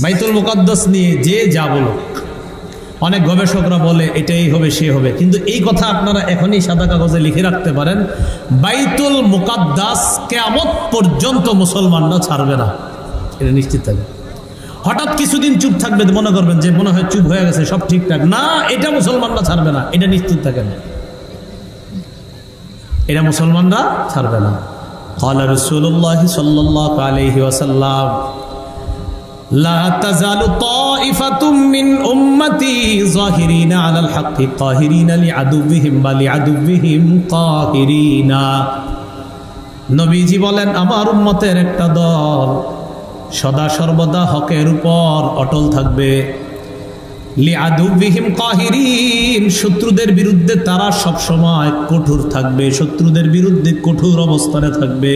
বাইতুল মুকাদ্দাস নিয়ে যে যা বলো, অনেক গবেষকরা বলে এটাই হবে সে হবে, কিন্তু এই কথা আপনারা এখনই সাদা কাগজে লিখে রাখতে পারেন, বাইতুল মুকাদ্দাস কিয়ামত পর্যন্ত মুসলমানরা ছাড়বে না, এটা নিশ্চিত থাকবে। হঠাৎ কিছুদিন চুপ থাকবে, মনে করবেন যে মনে হয় চুপ হয়ে গেছে সব ঠিকঠাক, না, এটা মুসলমানরা ছাড়বে না, এটা নিশ্চিত থাকেন, এটা মুসলমানরা ছাড়বে না। قال رسول الله صلى الله عليه وسلم لا تزال طائفة من أمتي ظاهرين على الحق قاهرين لعدوهم ولعدوهم قاهرين। নবীজি বলেন আমার উম্মতের একটা দল সদা সর্বদা হকের উপর অটল থাকবে, লিআদুবিহিম কাহিরিন, শত্রুদের বিরুদ্ধে তারা সব সময় কঠোর থাকবে, শত্রুদের বিরুদ্ধে কঠোর অবস্থানে থাকবে,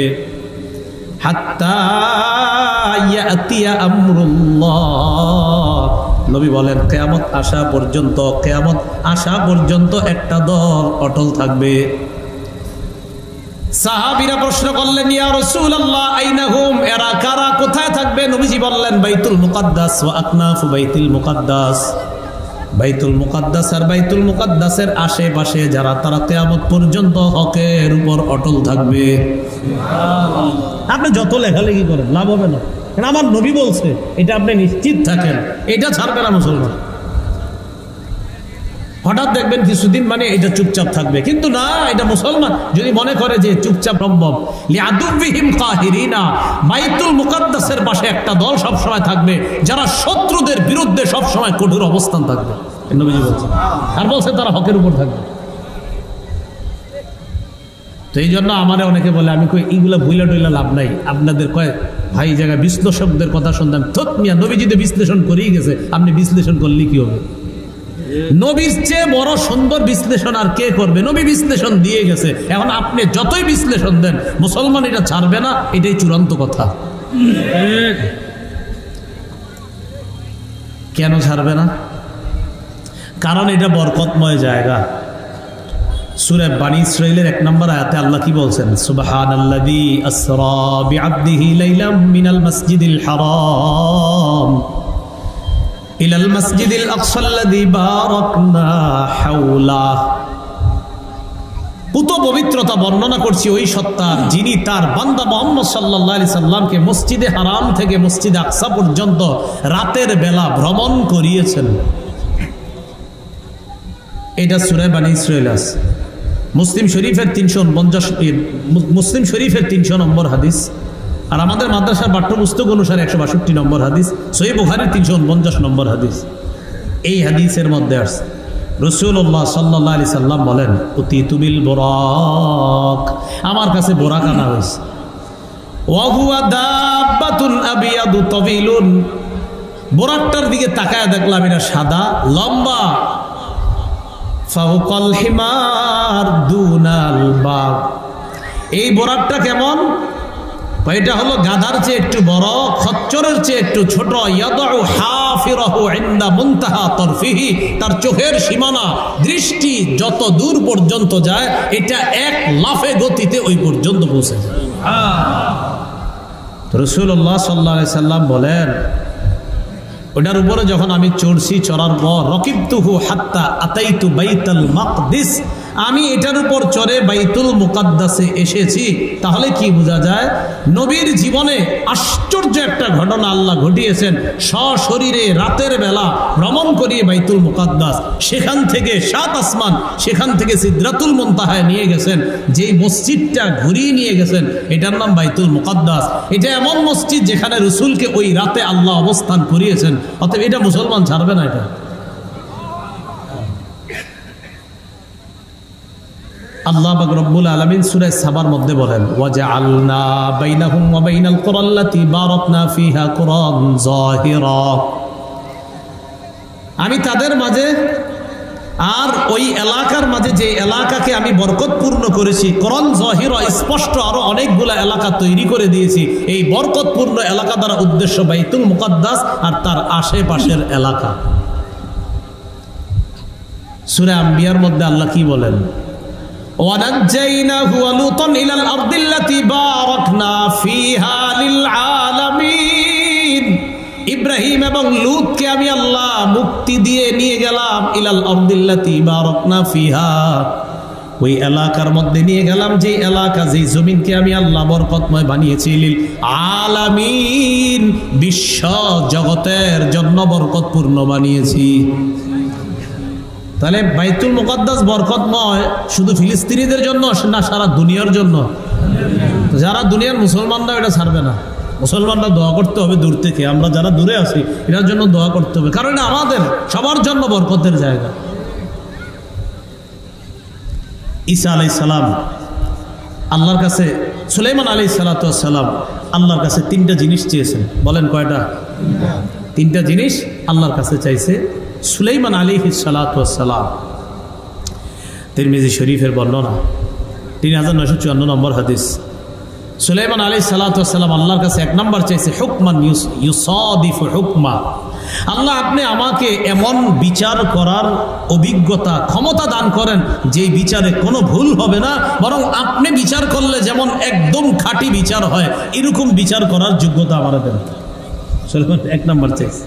হাত্তা ইয়াতিয়া আমরুল্লাহ, নবী বলেন কিয়ামত আসা পর্যন্ত, কিয়ামত আসা পর্যন্ত একটা দল অটল থাকবে। সাহাবীরা প্রশ্ন করলেন ইয়া রাসূলুল্লাহ আইনা হুম, এরা কারা, কোথায় থাকবে? নবীজি বললেন বাইতুল মুকাদ্দাস ওয়া আকনাফু বাইতুল মুকাদ্দাস, বাইতুল মুকাদ্দাস আর বাইতুল মুকাদ্দাসের আশেপাশে যারা, তারা কিয়ামত পর্যন্ত হকের উপর অটল থাকবে। আপনি যত লেখালেখি করেন লাভ হবে না, কারণ আমার নবী বলছে, এটা আপনি নিশ্চিত থাকেন, এটা ছাড়বে না মুসলমান। হঠাৎ দেখবেন কিছুদিন মানে এটা চুপচাপ থাকবে, কিন্তু না, এটা মুসলমান যদি মনে করে যে চুপচাপ সম্ভব, লিআদুবিহিম কাহিরিনা, বাইতুল মুকাদ্দাসের পাশে একটা দল সব সময় থাকবে যারা শত্রুদের বিরুদ্ধে সব সময় কঠোর অবস্থান থাকবে, নবীজি বলছেন, আর বলছে তারা হকের উপর থাকবে। তো এই জন্য আমারে অনেকে বলে, আমি কই এইগুলা ভুইলা টইলা লাভ নাই, আপনাদের কয় ভাই জায়গায় বিশ্লেষকদের কথা শুনতাম, থত মিয়া, নবী যদি বিশ্লেষণ করেই গেছে, আপনি বিশ্লেষণ করলে কি হবে? নবীর চেয়ে বড় সুন্দর বিশ্লেষণ আর কে করবে? নবী বিশ্লেষণ দিয়ে গেছে, এখন আপনি যতই বিশ্লেষণ দেন মুসলমান এটা ছাড়বে না, এটাই চূড়ান্ত কথা। কেন ছাড়বে না? কারণ এটা বরকতময় জায়গা। সূরা বানী ইসরাঈলের 1 নম্বর আয়াতে আল্লাহ কি বলছেন? সুবহানাল্লাযী আসরা বিআবদিহি লাইলাম মিনাল মাসজিদিল হারাম ইলাল মাসজিদিল আকসাল্লাযী বারাকনা হাওলা। পুত পবিত্রতা বর্ণনা করছি ওই সত্তার, যিনি তার বান্দা মুহাম্মদ সাল্লাল্লাহু আলাইহি সাল্লামকে মসজিদে হারাম থেকে মসজিদে আকসা পর্যন্ত রাতের বেলা ভ্রমণ করিয়েছেন। এটা সূরা বানী ইসরাঈল আছে, মুসলিম শরীফের 349 নম্বর হাদিস, আর আমাদের মাদ্রাসার পাঠ্যপুস্তক অনুসারে 162 নম্বর হাদিস, সহিহ বুখারীর 349 নম্বর হাদিস। এই হাদিসের মধ্যে আসছে রাসূলুল্লাহ সাল্লাল্লাহু আলাইহি সাল্লাম বলেন, উতিতু বিল বুরাক, আমার কাছে বোরাক আনা হয়েছে, ওয়া হুয়া দাব্বাতুন আবিয়াদু তাবিলুন, বোরাকটার দিকে তাকায় দেখলাম এটা সাদা লম্বা, ফাওকাল হিমার দুনাল বাগ। এই বোরাকটা কেমন? এটা হলো গাধার চেয়ে একটু বড়, খচ্চরের চেয়ে একটু ছোট। ইয়াদউ হাফিরাহু ইনদা মুনতাহা তারফিহি, তার চোখের সীমানা দৃষ্টি যত দূর পর্যন্ত যায়, এটা এক লাফে গতিতে ওই পর্যন্ত পৌঁছে যায়। রাসূলুল্লাহ সাল্লাল্লাহু আলাইহি সাল্লাম বলেন, ওটার উপরে যখন আমি চড়ছি, চড়ার পর রকিবতুহু হাত্তা আতাইতু বাইতুল মাকদিস, আমি এটার উপর চড়ে বাইতুল মুকাদ্দাসে এসেছি। তাহলে কি বোঝা যায়? নবীর জীবনে আশ্চর্য একটা ঘটনা আল্লাহ ঘটিয়েছেন, সশরীরে রাতের বেলা ভ্রমণ করিয়ে বাইতুল মুকাদ্দাস, সেখান থেকে 7 আসমান, সেখান থেকে সিদরাতুল মুনতাহায় নিয়ে গেছেন, যেই মসজিদটা ঘুরিয়ে নিয়ে গেছেন এটার নাম বাইতুল মুকাদ্দাস। এটা এমন মসজিদ যেখানে রাসূলকে ওই রাতে আল্লাহ অবস্থান করিয়েছেন, অতএব এটা মুসলমান ছাড়বে না। এটা আল্লাহ পাক রব্বুল আলামিন সূরা সাবার মধ্যে বলেন, ওয়াজআলনা বাইনাহুম ওয়া বাইনাল কুরাল্লাতী বারাকনা ফিহা কুরান যাহিরা, আমি তাদের মাঝে আর ওই এলাকার মাঝে যে এলাকাকে আমি বরকতপূর্ণ করেছি, কুরান যাহিরা, স্পষ্ট আরো অনেকগুলা এলাকা তৈরি করে দিয়েছি। এই বরকতপূর্ণ এলাকা দ্বারা উদ্দেশ্য বাইতুল মুকাদ্দাস আর তার আশেপাশের এলাকা। সূরা আম্বিয়ার মধ্যে আল্লাহ কি বলেন? وَنَجَّيْنَاهُ وَلُوطًا إِلَى الْأَرْضِ الَّتِي بَارَكْنَا فِيهَا لِلْعَالَمِينَ ইব্রাহিম এবং লূতকে আমি আল্লাহ মুক্তি দিয়ে নিয়ে গেলাম ইলাল আরদিল্লাতি বারাকনা ফিহা, ওই এলাকার মধ্যে নিয়ে গেলাম যে এলাকা, যে জমিনকে আমি আল্লাহ বরকতময় বানিয়েছি, লিল আলামিন, বিশ্ব জগতের জন্য বরকতপূর্ণ বানিয়েছি। তাহলে বাইতুল মুকাদ্দাস বরকতময় শুধু ফিলিস্তিনিদের জন্য না, সারা দুনিয়ার জন্য। যারা দুনিয়ার মুসলমানরা এটা ছাড়বে না, মুসলমানরা দোয়া করতে হবে দূর থেকে, আমরা যারা দূরে আছি এটার জন্য দোয়া করতে হবে, কারণ এটা আমাদের সবার জন্য বরকতের জায়গা। ঈসা আলাইহিস সালাম আল্লাহর কাছে, সুলাইমান আলাইহিস সালাম আল্লাহর কাছে তিনটা জিনিস চেয়েছেন। বলেন কয়টা? তিনটা জিনিস আল্লাহর কাছে চাইছে সুলাইমান আলাইহিস সালাম। তিরমিজি শরীফের বর্ণনা 3954 নম্বর হাদিস। সুলাইমান আলাইহিস সালাম আল্লাহর কাছে এক নম্বর চাইছে হুকমান ইউসাদিফু হুকমা, আল্লাহ আপনি আমাকে এমন বিচার করার অভিজ্ঞতা, ক্ষমতা দান করেন যে বিচারে কোনো ভুল হবে না, বরং আপনি বিচার করলে যেমন একদম খাঁটি বিচার হয় এরকম বিচার করার যোগ্যতা আমার দেন। সুলাইমান এক নম্বর চেয়েছে।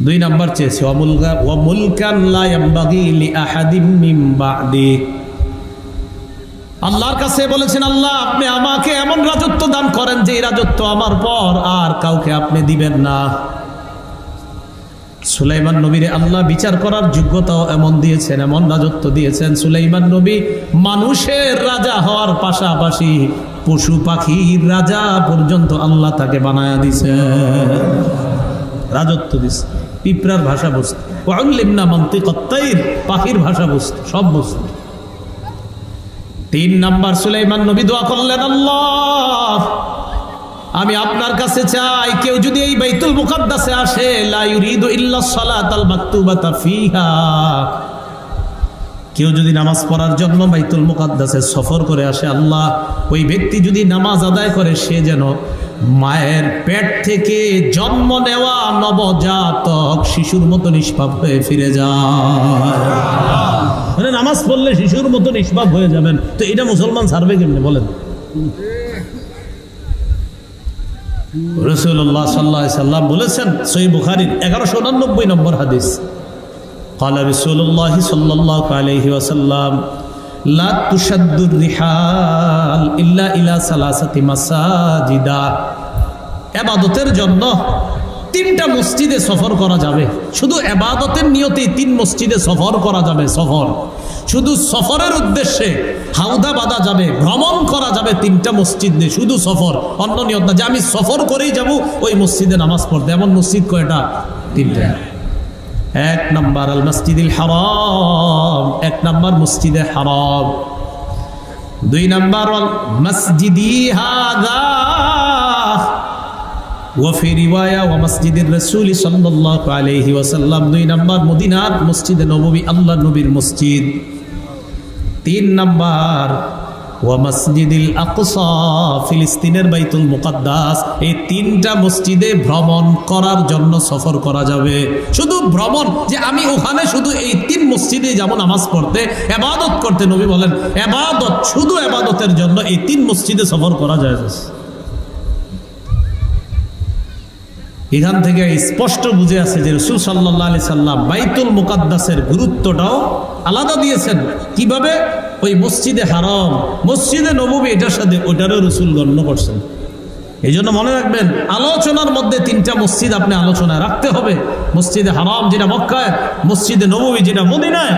দুই নম্বর চেয়েছে ওয়া মুলকান লা ইয়ামবাগি লিআহাদিম মিন বা'দি, আল্লাহর কাছে বলেছেন আল্লাহ আপনি আমাকে এমন রাজত্ব দান করেন যে রাজত্ব আমার পর আর কাউকে আপনি দিবেন না। সুলাইমান নবীরে আল্লাহ বিচার করার যোগ্যতাও এমন দিয়েছেন, এমন রাজত্ব দিয়েছেন, সুলাইমান নবী মানুষের রাজা হওয়ার পাশাপাশি পশু পাখির রাজা পর্যন্ত আল্লাহ তাকে বানায়া দিছে, রাজত্ব দিছে। পিঁপড়ার ভাষা বুঝতে, ওয়াউল্লিমনা মানতিকাত তাইর, পাখির ভাষা বুঝতে, সব বুঝতে। তিন নাম্বার সুলাইমান নবী দোয়া করলেন আল্লাহ আমি আপনার কাছে চাই কেউ যদি এই বাইতুল মুকাদ্দাসে আসে, লা ইউরিদু ইল্লা সালাতাল মাকতুবাতা ফিহা, কেউ যদি নামাজ পড়ার জন্য বাইতুল মুকাদ্দাসে সফর করে আসে, আল্লাহ ওই ব্যক্তি যদি নামাজ আদায় করে সে যেন মায়ের পেট থেকে জন্ম নেওয়া নবজাতক শিশুর মতো নিষ্পাপ হয়ে ফিরে যায়। মানে নামাজ পড়লে শিশুর মতো নিষ্পাপ হয়ে যাবেন, তো এটা মুসলমান ছাড়বে কেমনে বলেন? রাসূলুল্লাহ সাল্লাল্লাহু আলাইহি সাল্লাম বলেছেন সহিহ বুখারীর 1189 নম্বর হাদিস, قال رسول الله صلى الله عليه وسلم لا تشد الرحال إلا إلى ثلاثة مساجد, ইবাদতের জন্য তিনটা মসজিদে সফর করা যাবে, শুধু ইবাদতের নিয়তে তিন মসজিদে সফর করা যাবে। সফর শুধু সফরের উদ্দেশ্যে হাওদা বাঁধা যাবে, ভ্রমণ করা যাবে তিনটা মসজিদে, শুধু সফর, অন্য নিয়ত না যে আমি সফর করেই যাব ওই মসজিদে নামাজ পড়তে। এমন মসজিদ কয়টা? তিনটা। এক নম্বর আল মসজিদুল হারাম, এক নম্বর মসজিদে হারাম। দুই নম্বর আল মসজিদি হাযা ওয়া ফি রিওয়ায়া ওয়া মসজিদের রাসূল সাল্লাল্লাহু আলাইহি ওয়াসাল্লাম। দুই নম্বর মদিনার মসজিদে নববী, আল্লাহর নবীর মসজিদ। তিন নম্বর ওয়া মসজিদুল আকসা, ফিলিস্তিনের বাইতুল মুকাদ্দাস। এই তিনটা মসজিদে ভ্রমণ করার জন্য সফর করা যাবে। শুধু ভ্রমণ যে আমি ওখানে শুধু এই তিন মসজিদে যাব নামাজ পড়তে, ইবাদত করতে, নবী বলেন ইবাদত, শুধু ইবাদতের জন্য এই তিন মসজিদে সফর করা যায়। এখান থেকে স্পষ্ট বুঝে আছে যে রাসূল সাল্লাল্লাহু আলাইহি সাল্লাম বাইতুল মুকাদ্দাসের গুরুত্বটাও আলাদা দিয়েছেন। কিভাবে? ওই মসজিদে হারাম, মসজিদে নববী, এটার সাথে ওটারও রাসূল গণ্য করছেন। এই জন্য মনে রাখবেন আলোচনার মধ্যে তিনটা মসজিদ আপনি আলোচনায় রাখতে হবে। মসজিদে হারাম যেটা মক্কায়, মসজিদে নববী যেটা মদিনায়,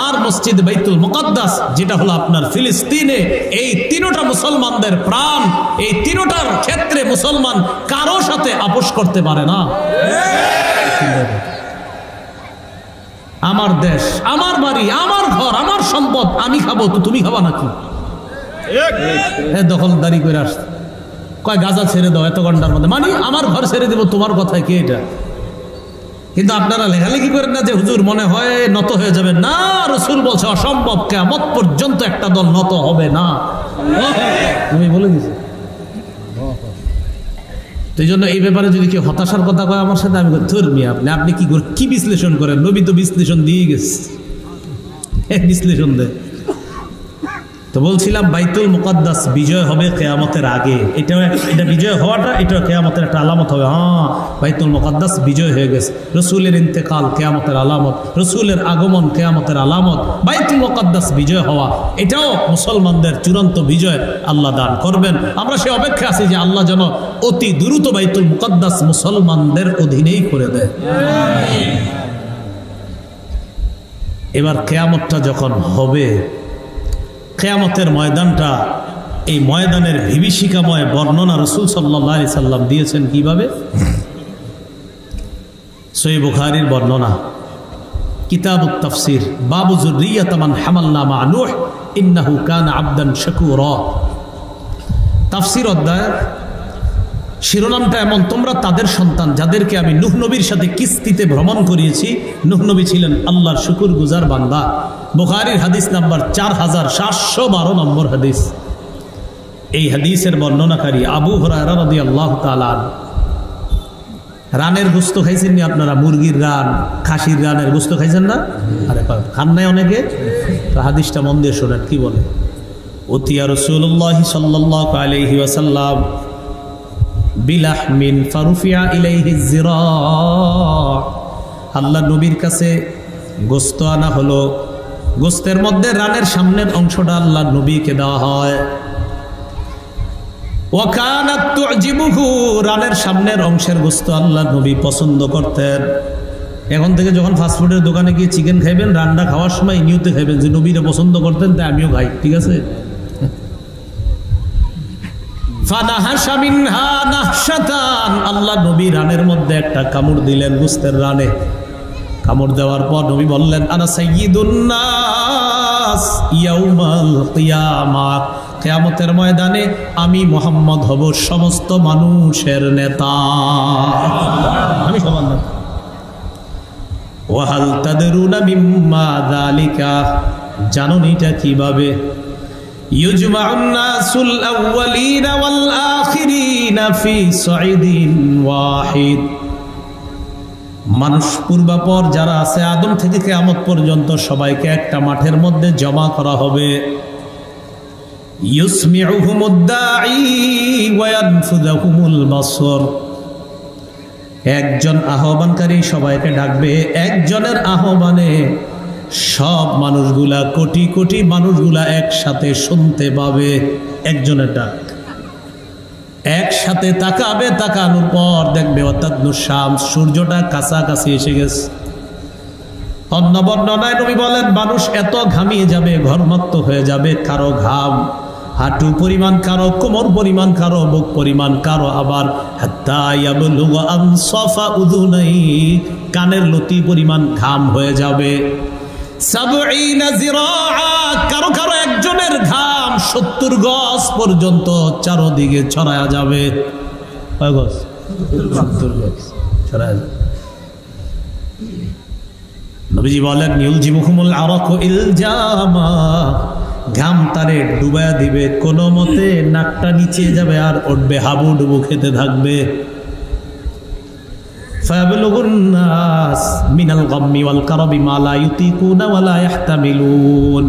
আর মসজিদ বাইতুল মুকাদ্দাস যেটা হলো আপনার ফিলিস্তিনে। এই তিনটা মুসলমানদের প্রাণ, এই তিনটার ক্ষেত্রে মুসলমান কারো সাথে আপোষ করতে পারে না। আমার দেশ, আমার বাড়ি, আমার ঘর, আমার সম্পদ, আমি খাবো তো তুমি খাবা নাকি? দখলদারি করে আসতে কয় গাজা ছেড়ে দাও এত ঘন্টার মধ্যে, মানে আমার ঘর ছেড়ে দেবো, তোমার কথায় কি এটা? কিন্তু আপনারা লেখালেখি করেন না যে হুজুর মনে হয় নত হয়ে যাবেন। না, রাসূল বলছে অসম্ভব, কিয়ামত পর্যন্ত একটা দল নত হবে না। তুমি বলে দিছি। তো এই জন্য এই ব্যাপারে যদি কেউ হতাশার কথা কয় আমার সাথে, আমি ধর্মী আপনি কি বিশ্লেষণ করেন? নবী তো বিশ্লেষণ দিয়ে গেছে, বিশ্লেষণ দেয়। তো বলছিলাম বাইতুল মুকাদ্দাস বিজয় হবে কিয়ামতের আগে। এটা বিজয় হওয়াটা এটা কিয়ামতের একটা আলামত হবে। হ্যাঁ, বাইতুল মুকাদ্দাস বিজয় হয়ে গেছে। রসুলের ইন্তেকাল কিয়ামতের আলামত, রসুলের আগমন কিয়ামতের আলামত। বাইতুল মুকাদ্দাস বিজয় হওয়া এটাও মুসলমানদের চূড়ান্ত বিজয় আল্লাহ দান করবেন। আমরা সে অপেক্ষা আছি যে আল্লাহ যেন অতি দ্রুত বাইতুল মুকাদ্দাস মুসলমানদের অধীনেই করে দেয়। এবার কিয়ামতটা যখন হবে, কিয়ামতের ময়দানটা, এই ময়দানের বিভীষিকাময় বর্ণনা রাসূল সাল্লাল্লাহু আলাইহি সাল্লাম দিয়েছেন কিভাবে? সহিহ বুখারীর বর্ণনা, কিতাবুত তাফসীর, বাবু যুররিয়াত মান হামালনা মা নূহ ইন্নাহু কানা আবদান শাকুরা। তাফসীর অধ্যায় শিরোনামটা এমন, তোমরা তাদের সন্তান যাদেরকে আমি নূহ নবীর সাথে কিস্তিতে ভ্রমণ করিয়েছি। নূহ নবী ছিলেন আল্লাহর শুকরগুজার বান্দা। বুখারীর হাদিস নাম্বার 4712 নম্বর হাদিস। এই হাদিসের বর্ণনাকারী আবু হুরায়রা রাদিয়াল্লাহু তাআলা। রানের গোস্ত খাইছেন নি আপনারা? মুরগির রান, খাসির রানের গোস্ত খাইছেন না? আরে খান নাই অনেকে? হাদিসটা মন দিয়ে শোনেন কি বলে। উতিয়া রাসূলুল্লাহ সাল্লাল্লাহু আলাইহি ওয়াসাল্লাম বিলাহমিন ফারুফিয়া ইলাইহি যিরা। আল্লাহ নবীর কাছে গোস্ত আনা হলো। গোস্তের মধ্যে রানের সামনের অংশটা আল্লাহ নবীকে দেওয়া হয়। ওয়াকানাত তুজিবুহু, রানের সামনের অংশের গোস্ত আল্লাহ নবী পছন্দ করতেন। এখন থেকে যখন ফাস্টফুডের দোকানে গিয়ে চিকেন খাইবেন, রান্না খাওয়ার সময় নিয়তে খাইবেন যে নবীরা পছন্দ করতেন তাই আমিও খাই, ঠিক আছে? ফানাহাশা মিনহা নাহশাতান, আল্লাহ নবী রানের মধ্যে একটা কামড় দিলেন, গোস্তের রানে। কামড় দেওয়ার পর নবী বললেন, আনা সাইয়্যিদুন নাস ইয়াউমাল কিয়ামাহ, কিয়ামতের ময়দানে আমি মুহাম্মদ হব সমস্ত মানুষের নেতা, আমি সবার নেতা। ওয়া হাল তাদরুনা মিম্মা যালিকা, জানেন এটা কিভাবে? ইউজমাউন নাসুল আউয়ালিনা ওয়াল আখিরিনা ফি সাইদিন ওয়াহিদ, মানুষ পূর্বাপর যারা আছে আদম থেকে কিয়ামত পর্যন্ত সবাইকে একটা মাঠের মধ্যে জমা করা হবে। ইউসমিউহুমুদ দাঈ ওয়া ইয়ানফুযুহুমুল বাসর, একজন আহ্বানকারী সবাইকে ডাকবে। একজনের আহ্বানে সব মানুষগুলা, কোটি কোটি মানুষগুলা একসাথে শুনতে পাবে। একজনের ডাক, একসাথে তাকাবে। তাকানোর পর দেখবে শামস, সূর্যটা কাছাকাছি এসে গেছে। অন্য বর্ণনায় নবী বলেন মানুষ এত ঘামিয়ে যাবে, ঘর্মাক্ত হয়ে যাবে, কারো ঘাম হাঁটু পরিমাণ, কারো কোমর পরিমাণ, কারো বুক পরিমাণ, কারো আবার হাত্তা ইয়াবলুগা আনসাফা উযুনাই, কানের লতি পরিমাণ ঘাম হয়ে যাবে। ৭০ যিরাআ, কারো কারো একজনের ঘাম ৭০ গজ পর্যন্ত চারদিকে ছড়ায়া যাবে। কয় গজ? ৭০ গজ ছড়ায়া যাবে। নবীজি বলেন ইউলজিমুহুমুল আরাকু ইলজামা, ঘাম তারে ডুবায়া দিবে, কোনো মতে নাকটা নিচে যাবে আর উঠবে, হাবুডুবু খেতে থাকবে। ফায়াবলুগুন নাস মিনাল গাম্মি ওয়াল কারাবি মা লা ইউতিকুনা ওয়া লা ইহতামিলুন,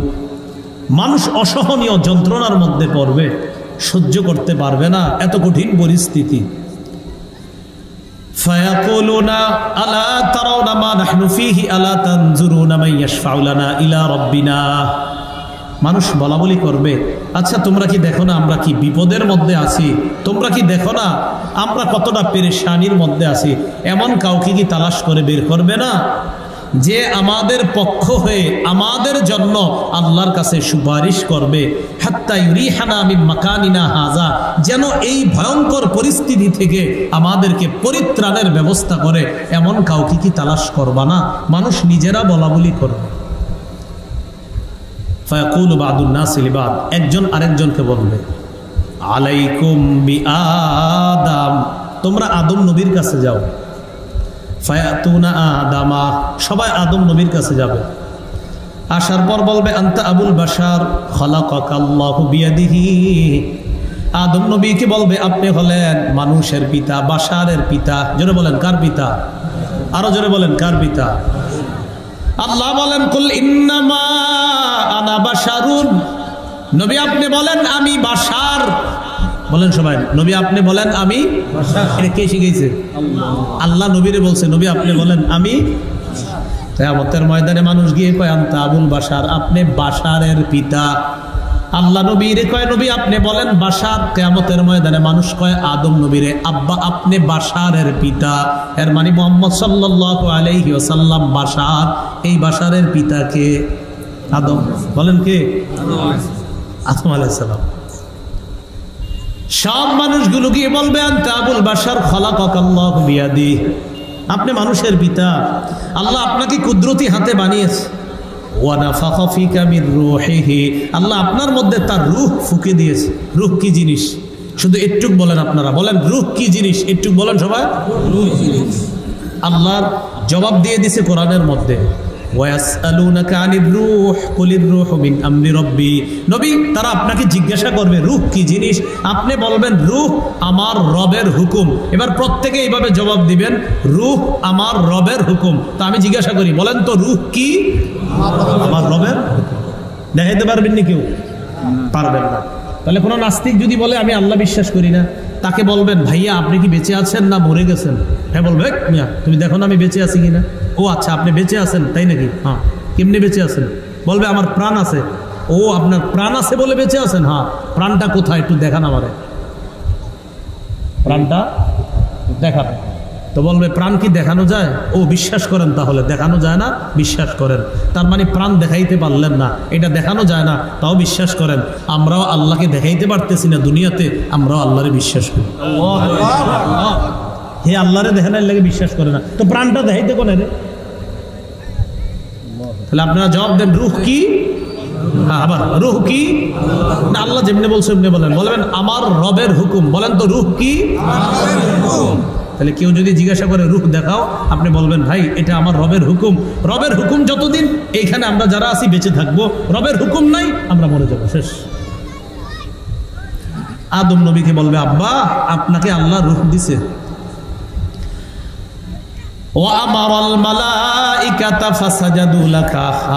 মানুষ অসহনীয় যন্ত্রণার মধ্যে পড়বে, সহ্য করতে পারবে না, এত কঠিন পরিস্থিতি। ফায়াকুলুনা আলা তারাউনা মা নাহনু ফীহি আলা তানজুরুনা মান ইয়াশফাউ লানা ইলা রাব্বিনা, মানুষ বলা বলি করবে, আচ্ছা তোমরা কি দেখো না আমরা কি বিপদের মধ্যে আছি? তোমরা কি দেখো না আমরা কতটা পেরেশানির মধ্যে আছি? এমন কাউকে কি তালাশ করে বের করবে না যে আমাদের পক্ষ হয়ে আমাদের জন্য আল্লাহর কাছে সুপারিশ করবে? হাত্তা ইউরিহানা মিন মাকানিনা হাযা, যেন এই ভয়ঙ্কর পরিস্থিতি থেকে আমাদেরকে পরিত্রাণের ব্যবস্থা করে, এমন কাউকে কি তালাশ করবা না? মানুষ নিজেরা বলা বলি করবে। ফায়াকুলু বাদুন নাসি লিবাদ, একজন আরেকজনকে বলবে আলাইকুম বিআদম, তোমরা আদম নবীর কাছে যাও। ফায়াতুনা আদামা, সবাই আদম নবীর কাছে যাবে। আসার পর বলবে আনতা আবুল বাশার খালাকাকাল্লাহু বিয়াদিহি, আদম নবীকে বলবে আপনি হলেন মানুষের পিতা, বাশারের পিতা। জোরে বলেন কার পিতা? আরো জোরে বলেন কার পিতা? আল্লাহ বলেন কুল ইন্নামা আনা বাশারুন নবী আপনি বলেন আমি বাশার, বলেন সবাই, নবী আপনি বলেন আমি বাশার। এটা কে শিখিয়েছে? আল্লাহ নবীরে বলছে, নবী আপনি বলেন আমি। কিয়ামতের ময়দানে মানুষ গিয়ে কয় আনতা আবুল বাশার, আপনি বাশারের পিতা। আল্লাহ নবীরে কয় নবী আপনি বলেন বাশার। কিয়ামতের ময়দানে মানুষ কয় আদম নবীরে আব্বা আপনি বাশারের পিতা। এর মানে মুহাম্মদ সাল্লাল্লাহু আলাইহি ওয়াসাল্লাম বাশার। এই বাশারের পিতা কে? আদম। বলেন কে? আদম আলাইহিস সালাম। সব মানুষগুলো গিয়ে বলবে আনতা আবুল বাশার খলাকাকাল্লাহু বিয়াদি, আপনি মানুষের পিতা, আল্লাহ আপনাকে কুদরতি হাতে বানিয়েছে। ওয়া নাফাখা ফিকা মির রূহিহি, আল্লাহ আপনার মধ্যে তার রূহ ফুঁকে দিয়েছে। রূহ কি জিনিস? শুধু একটু বলেন, আপনারা বলেন রূহ কি জিনিস? একটু বলেন সবাই। আল্লাহর জবাব দিয়ে দিছে কোরআনের মধ্যে, ওয়াসআলুনাকা আনির রূহ কুলির রূহু মিন আমরি রাব্বি। নবী তারা আপনাকে জিজ্ঞাসা করবে রূহ কি জিনিস, আপনি বলবেন রূহ আমার রবের হুকুম। এবার প্রত্যেকে এইভাবে জবাব দিবেন, রূহ আমার রবের হুকুম। তো আমি জিজ্ঞাসা করি, বলেন তো রূহ কি? আমার রবের হুকুম। দেখাইতে পারবেন নি? কেউ পারবেন না। তাহলে কোনো নাস্তিক যদি বলে আমি আল্লাহ বিশ্বাস করি না, তাকে বলবেন ভাইয়া আপনি কি বেঁচে আছেন না মরে গেছেন? হ্যাঁ বলবে, মিয়া তুমি দেখো না আমি বেঁচে আছি কিনা। ও আচ্ছা আপনি বেঁচে আছেন তাই নাকি? হ্যাঁ। কেমনি বেঁচে আছেন? বলবে আমার প্রাণ আছে। ও আপনার প্রাণ আছে বলে বেঁচে আছেন? হ্যাঁ। প্রাণটা কোথায় একটু দেখান আমারে, প্রাণটা দেখান। তো বলবে প্রাণ কি দেখানো যায়? ও বিশ্বাস করেন তাহলে, দেখানো যায় না বিশ্বাস করেন। তার মানে প্রাণ দেখাইতে পারলেন না, এটা দেখানো যায় না তাও বিশ্বাস করেন। আমরাও আল্লাহকে দেখাইতে পারতেছি না দুনিয়াতে, আমরাও আল্লাহরে বিশ্বাস করি। হে আল্লাহরে দেখানোর লাগে বিশ্বাস করে না, তো প্রাণটা দেখাইতে কোনে রে? তাহলে আপনারা জবাব দেন রূহ কি? আবার রূহ কি? না আল্লাহ যেমনি বলছে এমনি বলেন। বলবেন আমার রবের হুকুম। বলেন তো রূহ কি? তাহলে কেউ যদি জিজ্ঞাসা করে রূহ দেখাও, আপনি বলবেন ভাই এটা আমার রবের হুকুম। রবের হুকুম যতদিন এইখানে আমরা যারা আছি বেঁচে থাকবো, রবের হুকুম নাই আমরা মরে যাবো, শেষ। আদম নবীকে বলবে আব্বা আপনাকে আল্লাহ রূহ দিছে।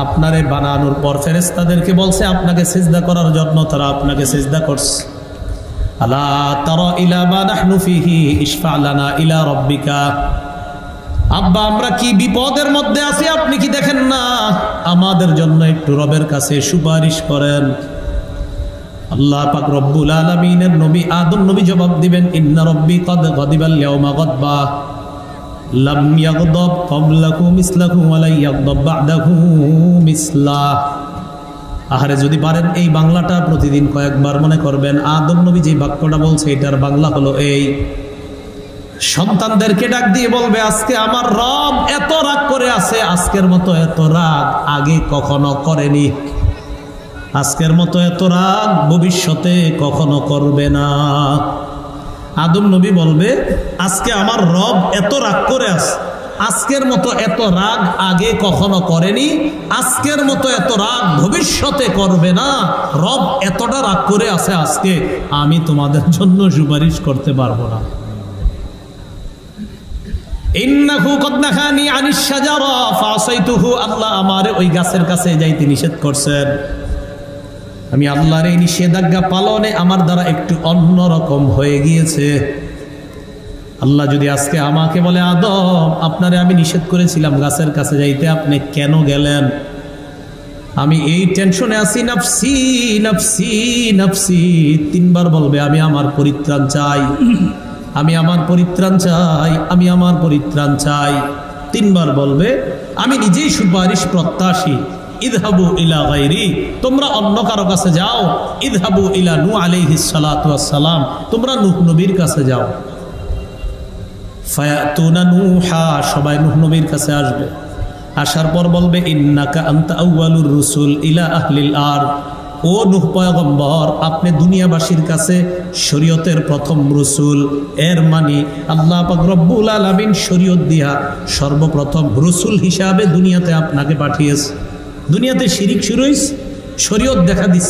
আপনারে বানানোর পর ফেরেশতাদেরকে বলছে আপনাকে সিজদা করার জন্য, তারা আপনাকে সিজদা করছে। আলা তারা ইলা মা নাহনু ফিহি ইশফা লানা ইলা রাব্বিকা। আব্বা আমরা কি বিপদের মধ্যে আছি আপনি কি দেখেন না? আমাদের জন্য একটু রবের কাছে সুপারিশ করেন। আল্লাহ পাক রব্বুল আলামিনের নবী আদম নবী জবাব দিবেন, ইন্না রব্বি কদ গদিবাল ইয়াউমা গদবা লাম ইয়াগদাব ক্বাবলাহু মিসলাহু ওয়া লা ইয়াগদাব বা'দাহু মিসলাহ। আহারে যদি পারেন এই বাংলাটা প্রতিদিন কয়েকবার মনে করবেন। আদম নবী যে বাক্যটা বলছে এটার বাংলা হলো এই। সন্তানদেরকে ডাক দিয়ে বলবে আজকে আমার রব এত রাগ করে আছে, আজকের মতো এত রাগ আগে কখনো করেনি, আজকের মতো এত রাগ ভবিষ্যতে কখনো করবে না। আদম নবী বলবে আজকে আমার রব এত রাগ করে আছে, আজকের মতো এত রাগ আগে কখনো করেনি, আজকের মতো এত রাগ ভবিষ্যতে করবে না। রব এতটা রাগ করে আছে আজকে, আমি তোমাদের জন্য সুপারিশ করতে পারবো না। ইন্নাহু কদ নাহানি আনিশ শাজারা ফাসাইতুহু, আল্লাহ আমারে ওই গাছের কাছে যাইতে নিষেধ করছেন, আমি আল্লাহর এই নিষেধাজ্ঞা পালনে আমার দ্বারা একটু অন্যরকম হয়ে গিয়েছে। আল্লাহ যদি আজকে আমাকে বলে আদম আপনারে আমি নিষেধ করেছিলাম গাছের কাছে যাইতে, আপনি কেন গেলেন? আমি এই টেনশনে আছি, নাফসি নাফসি নাফসি, তিনবার বলবে আমি আমার পরিত্রাণ চাই, আমি আমার পরিত্রাণ চাই, আমি আমার পরিত্রাণ চাই। তিনবার বলবে আমি নিজেই সুপারিশ প্রত্যাশী। ইযহাবু ইলা গায়রি, তোমরা অন্য কারো কাছে যাও। ইযহাবু ইলা নূহ আলাইহিস সালাতু ওয়াস সালাম, তোমরা নূহ নবীর কাছে যাও। ফায়াতুনা নূহা, সবাই নূহ নবীর কাছে আসবে। আসার পর বলবে ইন্নাকা আনতা আউয়ালুর রুসুল ইলা আহলিল আরদ, ও নূহ পয়গম্বর আপনি দুনিয়াবাসীর কাছে শরীয়তের প্রথম রসুল। এর মানে আল্লাহ পাক রব্বুল আলামিন শরীয়ত দিয়া সর্বপ্রথম রসুল হিসাবে দুনিয়াতে আপনাকে পাঠিয়েছে। দুনিয়াতে শিরিক শুরু হয়েছে, শরীয়ত দেখা দিস।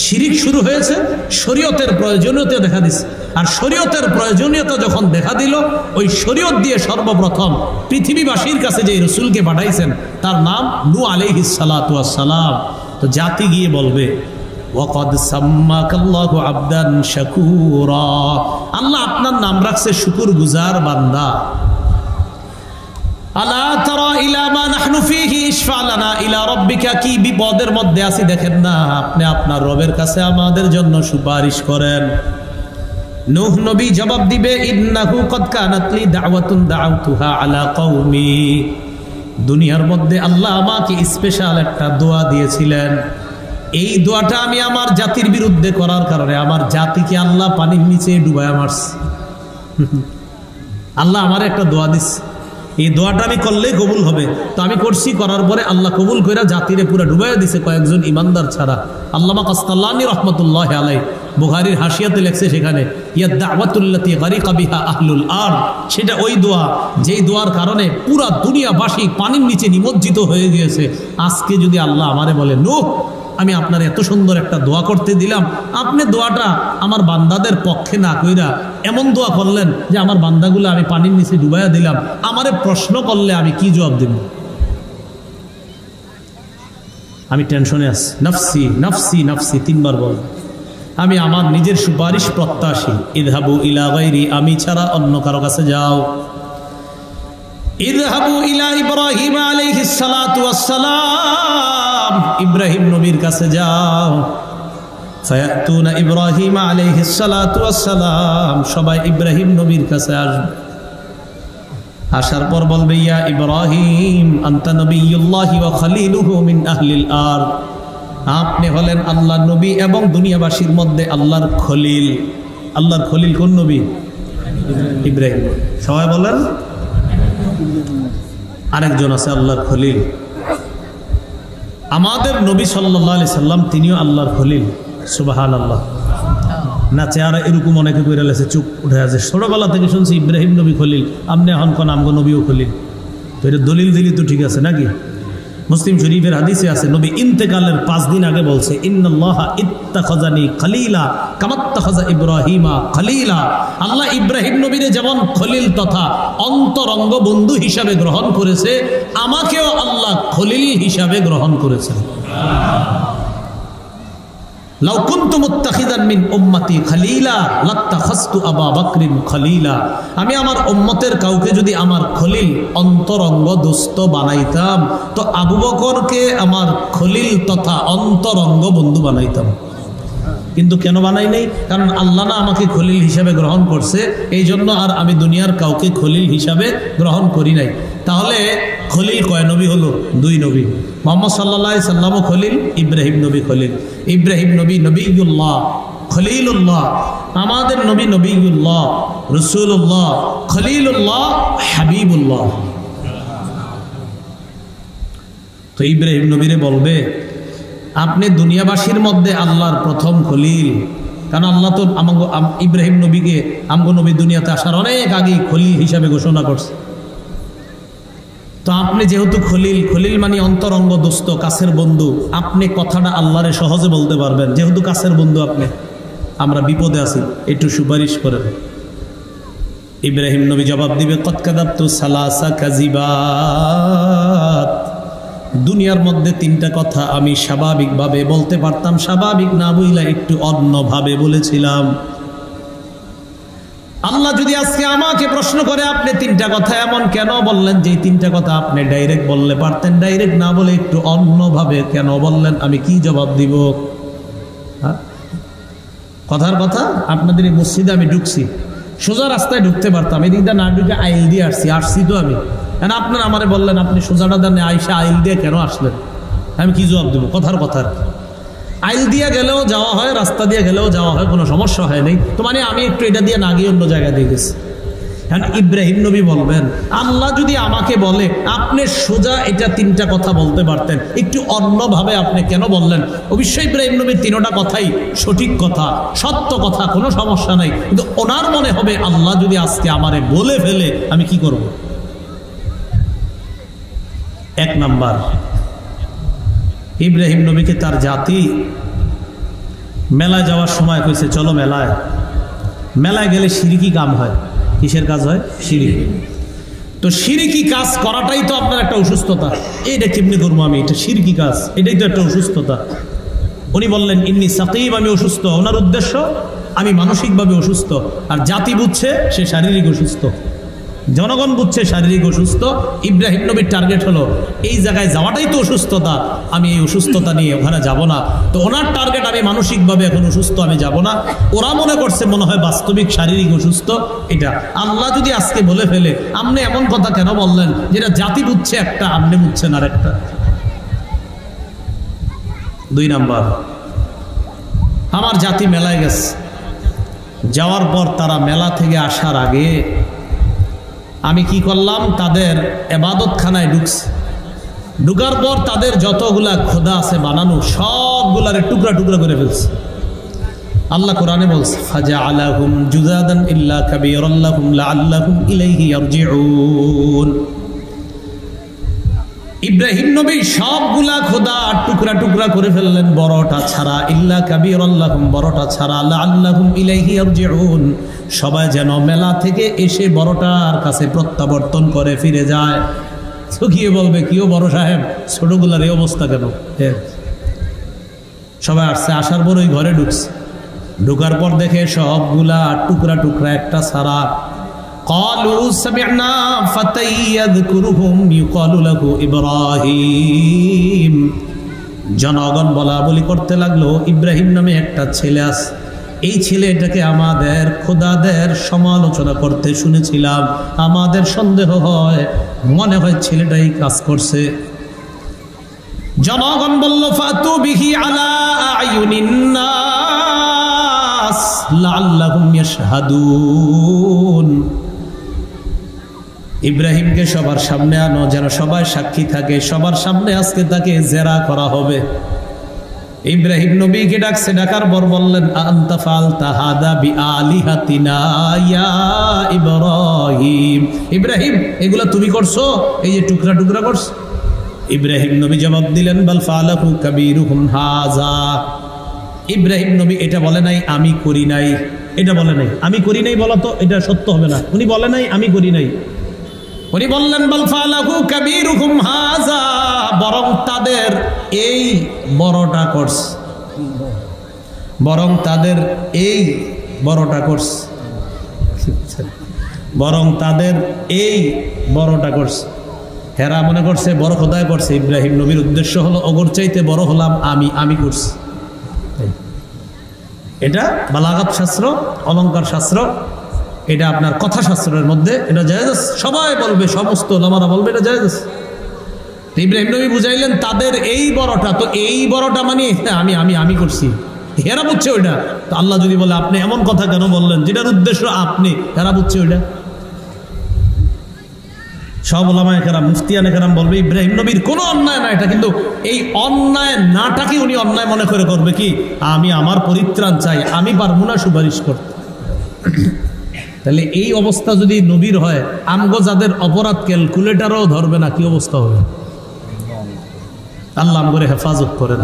শিরিক শুরু হয়েছে, শরীয়তের প্রয়োজনীয়তা দেখা দিস। আর শরীয়তের প্রয়োজনীয়তা যখন দেখা দিল, ওই শরীয়ত দিয়ে সর্বপ্রথম পৃথিবীবাসীর কাছে যে রসুলকে পাঠাইছেন তার নাম নূহ আলাইহিস সালাতু ওয়াস সালাম। তো জাতি গিয়ে বলবে ওয়াকাদ সাম্মাকাল্লাহু আবদান শাকুরা, আল্লাহ আপনার নাম রাখছে শুকরগুজার বান্দা। আলা তারা ইলা মা নাহনু ফীহি ইশফা লানা ইলা রাব্বিকা, কি বিপদের মধ্যে আছি দেখেন না, আপনি আপনার রবের কাছে আমাদের জন্য সুপারিশ করেন। নূহ নবী জবাব দিবে, ইন্নাহু কদ কানাত লি দাওয়াতুন দাউতুহা আলা কওমি, দুনিয়ার মধ্যে আল্লাহ আমাকে স্পেশাল একটা দোয়া দিয়েছিলেন, এই দোয়াটা আমি আমার জাতির বিরুদ্ধে করার কারণে আমার জাতিকে আল্লাহ পানির নিচে ডুবায় মারছে। আল্লাহ আমার একটা দোয়া দিচ্ছে, এই দোয়াটা আমি করলেই কবুল হবে, তো আমি করছি, করার পরে আল্লাহ কবুল কইরা জাতিরে পুরো ডুবাইয়া দিছে কয়েকজন ইমানদার ছাড়া। আল্লামা কাসতাল্লানী রাহমাতুল্লাহি আলাইহি বুখারীর হাসিয়াতে লেখছে সেখানে, ইয়া দাওয়াতুল্লাতী গারিকা বিহা আহলুল আরদ, সেটা ওই দোয়া যেই দোয়ার কারণে পুরা দুনিয়াবাসী পানির নিচে নিমজ্জিত হয়ে গিয়েছে। আজকে যদি আল্লাহ আমারে বলে, নূহ আমি আপনার এত সুন্দর একটা দোয়া করতে দিলাম, আপনি দোয়াটা আমার বান্দাদের পক্ষে না কইরা এমন দোয়া করলেন যে আমার বান্দাগুলো আমি পানির নিচে ডুবাইয়া দিলাম, আমারে প্রশ্ন করলে আমি কি জবাব দেব? আমি টেনশনে আছি, নফসি নফসি নফসি তিনবার বল, আমি আমার নিজের সুপারিশ প্রত্যাশী। ইযহাবু ইলা গায়রি, আমি ছাড়া অন্য কারো কাছে যাও। ইযহাবু ইলা ইব্রাহিম আলাইহিস সালাতু ওয়াস সালাম, ইব্রাহিম নবীর কাছে যাও। ফায়াতুনা ইব্রাহিম আলাইহিস সালাতু ওয়াস সালাম, সবাই ইব্রাহিম নবীর কাছে আসবে। আসার পর বলবে, ইয়া ইব্রাহিম আনতা নবিয়্যুল্লাহি ওয়া খলিলুহু মিন আহলিল আরদ, আপনি হলেন আল্লাহর নবী এবং দুনিয়াবাসীর মধ্যে আল্লাহর খলিল। আল্লাহর খলিল কোন নবী? ইব্রাহিম। সবাই বলেন, আরেকজন আছে আল্লাহর খলিল, আমাদের নবী সাল্লাল্লাহু আলাইহি সাল্লাম, তিনিও আল্লাহর খলিল। সুবহানাল্লাহ। না চেহারা এরকম অনেকে কইরা লেছে, চুপ উঠে আছে, ছোটবেলা থেকে শুনছি ইব্রাহিম নবী খলিল, আপনি এখন কোন আমগো নবীও খলিল, তো এটা দলিল দিলি তো ঠিক আছে নাকি? মুসলিম শরীফের হাদিসে আছে, নবী ইন্তেকালের 5 দিন আগে বলছে, ইন্নাল্লাহা ইত্তাখাযানি খলিলা কামাত্তাখাযা ইব্রাহিমা খলিলা, আল্লাহ ইব্রাহিম নবীরে যেমন খলিল তথা অন্তরঙ্গ বন্ধু হিসাবে গ্রহণ করেছে, আমাকেও আল্লাহ খলিল হিসাবে গ্রহণ করেছেন। লাউ কুনতু মুত্তাখিযান মিন উম্মতি খলিলা লাত্তাখাযতু আবা বকরিন খলিলা, আমি আমার উম্মতের কাউকে যদি আমার খলিল অন্তরঙ্গ দোস্ত বানাইতাম, তো আবু বকরকে আমার খলিল তথা অন্তরঙ্গ বন্ধু বানাইতাম। কিন্তু কেন বানাই নাই? কারণ আল্লাহ না আমাকে খলিল হিসাবে গ্রহণ করছে, এই জন্য আর আমি দুনিয়ার কাউকে খলিল হিসাবে গ্রহণ করি নাই। তাহলে খলিল কয় নবী হলো? 2 নবী। মুহাম্মদ সাল্লাল্লাহু আলাইহি সাল্লামও খলিল, ইব্রাহিম নবী খলিল। ইব্রাহিম নবী নবিয়ুল্লাহ, খলিলুল্লাহ, আমাদের নবী নবিয়ুল্লাহ, রাসূলুল্লাহ, খলিলুল্লাহ, হাবিবুল্লাহ। তো ইব্রাহিম নবীরে বলবে, আপনি দুনিয়াবাসীর মধ্যে আল্লাহর প্রথম খলিল, কারণ আল্লাহ তো ইব্রাহিম নবীকে আমগো নবী দুনিয়াতে আসার অনেক আগেই খলিল হিসাবে ঘোষণা করছে। তো আপনি যেহেতু খলিল, খলিল মানে অন্তরঙ্গ দোস্ত, কাছের বন্ধু, আপনি কথাটা আল্লাহরে সহজে বলতে পারবেন, যেহেতু কাছের বন্ধু আপনি, আমরা বিপদে আছি, একটু সুপারিশ করেন। ইব্রাহিম নবী জবাব দিবে, কদ কাযাবতু সালাসা কাযিবাত, দুনিয়ার মধ্যে 3টা কথা আমি স্বাভাবিকভাবে বলতে পারতাম, স্বাভাবিক না বইলা একটু অন্যভাবে বলেছিলাম। আল্লাহ যদি আজকে আমাকে প্রশ্ন করে, আপনি 3টা কথা এমন কেন বললেন, যে 3টা কথা আপনি ডাইরেক্ট বললে পারতেন, ডাইরেক্ট না বলে একটু অন্যভাবে কেন বললেন, আমি কি জবাব দিব? কথার কথা, আপনাদের এই মসজিদে আমি ঢুকছি, সোজা রাস্তায় ঢুকতে পারতাম, এদিকটা না ঢুকে আইল দিয়ে আসছি তো আমি, কেন আপনারা আমারে বললেন আপনি সোজাটা দানে আইসা আইল দিয়ে কেন আসলেন, আমি কি জবাব দেবো? কথার কথা। আইল দিয়ে গেলেও যাওয়া হয়, রাস্তা দিয়ে গেলেও যাওয়া হয়, কোনো সমস্যা হয় নাই, তো মানে আমি একটু এটা দিয়ে না গিয়ে অন্য জায়গায় দিয়ে গেছি। হ্যাঁ, ইব্রাহিম নবী বলবেন, আল্লাহ যদি আমাকে বলে আপনি সোজা এটা 3টা কথা বলতে পারতেন, একটু অন্যভাবে আপনি কেন বললেন? অবশ্যই ইব্রাহিম নবীর 3টা কথাই সঠিক কথা, সত্য কথা, কোনো সমস্যা নাই, কিন্তু ওনার মনে হবে আল্লাহ যদি আজকে আমারে বলে ফেলে আমি কি করব? 1 নাম্বার, ইব্রাহিম নবীকে তার জাতি মেলায় যাওয়ার সময় কইছে, চলো মেলায়। মেলায় গেলে শিরকি কাম হয়। কিসের কাজ হয়? শিরকি। তো শিরকি কাজ করাটাই তো আপনার একটা অসুস্থতা। এইটা কেমনি করবো আমি? এটা শিরকি কাজ, এটাই তো একটা অসুস্থতা। উনি বললেন ইন্নী সাকিব, আমি অসুস্থ। ওনার উদ্দেশ্য আমি মানসিকভাবে অসুস্থ, আর জাতি বুঝছে সে শারীরিক অসুস্থ, জনগণ বুঝছে শারীরিক অসুস্থ। ইব্রাহিম নবীর টার্গেট হলো এই জায়গায় যাওয়াটাই তো অসুস্থতা, আমি এই অসুস্থতা নিয়ে ওখানে যাব না। তো ওনার টার্গেট আমি মানসিকভাবে এখন অসুস্থ, আমি যাব না। ওরা মনে করছে মনে হয় বাস্তবিক শারীরিক অসুস্থ এটা। আল্লাহ যদি আজকে বলে ফেলে আপনি এমন কথা কেন বললেন, যেটা জাতি বুঝছে একটা, আপনি বুঝছেন আর একটা। 2 নাম্বার, আমার জাতি মেলায় গেছে, যাওয়ার পর তারা মেলা থেকে আসার আগে আমি কি করলাম, তাদের এবাদতখানায় ঢুকছে। ঢুকার পর তাদের যতগুলা খোদা আছে বানানো সবগুলারে টুকরা টুকরা করে ফেলছে। আল্লাহ কোরআনে বলছে ফাজআলাহুম জুযাদান ইল্লা কাবীরান লাহুম লাআল্লাহুম ইলাইহি ইয়ারজিউন। ইব্রাহিম নবী সবগুলা খোদা টুকরা টুকরা করে ফেললেন, বড়টা ছাড়া, ইল্লা কাবীরান লাহুম, বড়টা ছাড়া, লাআল্লাহুম ইলাইহি ইয়ারজিউন, সবাই যেন মেলা থেকে এসে বড়টার কাছে প্রত্যাবর্তন করে ফিরে যায়। চুকিয়ে বলবে কিও বড় সাহেব, ছোটগুলার এই অবস্থা কেন? সবাই আসছে, আসার পর ওই ঘরে ঢুকছে। ঢুকার পর দেখে সবগুলা টুকরা টুকরা একটা ছাড়া। قالوا سمعنا فتى يذكرهم يقال له ইব্রাহিম। জনগণ বলা বলি করতে লাগলো, ইব্রাহিম নামে একটা ছেলে আছে, এই ছেলেটাকে আমাদের খোদাদের সমালোচনা করতে শুনেছিলাম, আমাদের সন্দেহ হয়, মনে হয় ছেলেটাই কাজ করছে। জনগণ বলল ফাতু বিহি আলা আয়ুনিন নাস লাআল্লাহুম ইয়াশহাদুন। ইব্রাহিমকে সবার সামনে আনো, যেন সবাই সাক্ষী থাকে, সবার সামনে আজকে তাকে জেরা করা হবে। ইব্রাহিম নবীকে ডাকছে, ডাকার পর বললেন আনতা ফালতা হাদা বিআলিহাতিনা ইয়া ইব্রাহিম। ইব্রাহিম, এগুলা তুমি করছো, এই যে টুকরা টুকরা করছো? ইব্রাহিম নবী জবাব দিলেন বাল ফালাহু কাবীরুহুম হাযা। ইব্রাহিম নবী এটা বলে নাই আমি করি নাই, এটা বলে নাই আমি করি নাই, বলা তো এটা সত্য হবে না। উনি বলে নাই আমি করি নাই, উনি বললেন বাল ফালাহু কাবীরুহুম হাযা, বরং তাদের এই বড়টা করছে, বরং তাদের এই বড়টা করছে, বরং তাদের এই বড়টা করছে। হেরা মনে করছে বড় খোদায় করছে। ইব্রাহিম নবীর উদ্দেশ্য হলো অগর চাইতে বড় হলাম আমি করছি। এটা বালাগাত শাস্ত্র, অলঙ্কার শাস্ত্র, এটা আপনার কথা শাস্ত্রের মধ্যে এটা জায়েজ আছে। সবাই বলবে, সমস্ত ওলামারা বলবে এটা জায়েজ আছে। ইব্রাহিম নবী বুঝাইলেন তাদের এই বড়টা, তো এই বড়টা মানে আমি আমি আমি করছি, হেরা বুঝছে ওইটা। তো আল্লাহ যদি বলে আপনি এমন কথা কেন বললেন যেটার উদ্দেশ্য আপনি, হেরা বুঝছে ওইটা। সব ওলামায়ে কেরাম, মুফতিয়ানে কেরাম বলবে ইব্রাহিম নবীর কোনো অন্যায় না এটা, কিন্তু এই অন্যায় নাটাকে উনি অন্যায় মনে করে করবে কি, আমি আমার পরিত্রাণ চাই, আমি পারবো না সুপারিশ করতে। তাহলে এই অবস্থা যদি নবীর হয়, আমগো যাদের অপরাধ ক্যালকুলেটারও ধরবে না, কি অবস্থা হবে? আল্লাহ আমগরে হেফাজত করেন।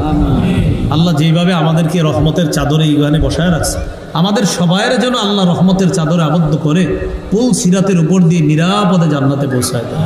আল্লাহ যেইভাবে আমাদেরকে রহমতের চাদরে এইখানে বসায় রাখছে, আমাদের সবাইয়ের জন্য আল্লাহ রহমতের চাদরে আবদ্ধ করে পুল সিরাতের উপর দিয়ে নিরাপদে জান্নাতে পৌঁছায় দেয়।